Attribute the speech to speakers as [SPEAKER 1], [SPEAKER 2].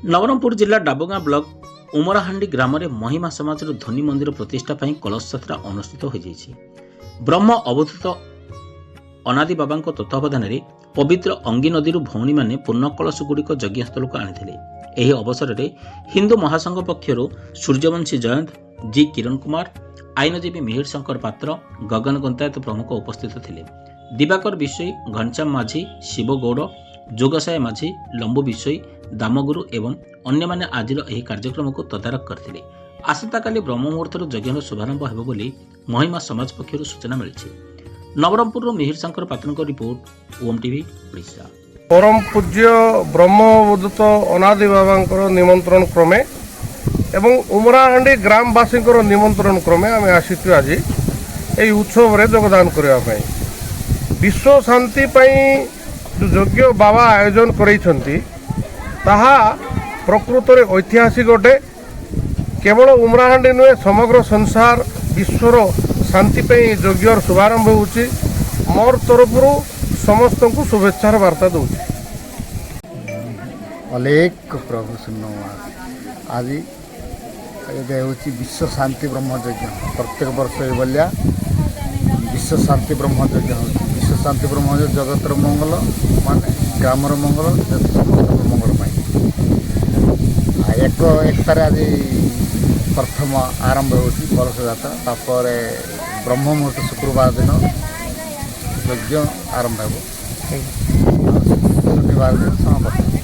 [SPEAKER 1] नवरंगपुर जिला डाबगां ब्लॉक उमराहांडी ग्राम में महिमा समाज ध्वनि मंदिर प्रतिष्ठा पर कलश यात्रा अनुष्ठित हो ब्रह्म अवधूत अनादि बाबा तत्वावधान में पवित्र अंगी नदी भौणी मैंने पूर्ण कलश गुड़िक यज्ञस्थल को आनी। यह अवसर में हिंदू महासंघ पक्षर सूर्यवंशी जयंत जी किरण कुमार आईनजीवी मिहिर शंकर पात्र गगन गंतायत प्रमुख उपस्थित थे। दिवाकर विषयी घनश्याम माझी शिव गौड़ जोगसाय माझी लंबू विषयी दामगुरु एवं अन्य माने आज कार्यक्रम को तदारख करते। आसंता काली ब्रह्म मुहूर्तर यज्ञ शुभारंभ होब बोली महिमा समाज पक्षर सूचना मिली। नवरंगपुर मिहिर शंकर पात्र रिपोर्ट ओम टीवी ओडिशा।
[SPEAKER 2] परम पूज्य ब्रह्मवदूत अनादि बाबा निमंत्रण क्रमे एवं उमराहांडी ग्रामवासी निमंत्रण क्रमे आम आसी आज ये उत्सव रे योगदान करने विश्व शांति जो यज्ञ बाबा आयोजन करते प्रकृत में ऐतिहासिक अटे। केवल उमराहांडी नुहे समग्र संसार विश्वर शांति यज्ञ शुभारंभ होची। मोर तरफ समस्त को शुभेच्छार वार्ता दूँ।
[SPEAKER 3] अलेख प्रभु सुनवास आज ये हूँ विश्व शांति ब्रह्म यज्ञ प्रत्येक वर्ष ये विश्व शांति ब्रह्म यज्ञ हो। विश्व शांति ब्रह्म जगतर मंगल माने ग्रामर मंगल समस्त मंगल एकतार आज प्रथम आरंभ हो कलश यात्रा ब्रह्म मुहूर्त शुक्रवार दिन यज्ञ आरंभ हो शनिवार दिन समापन।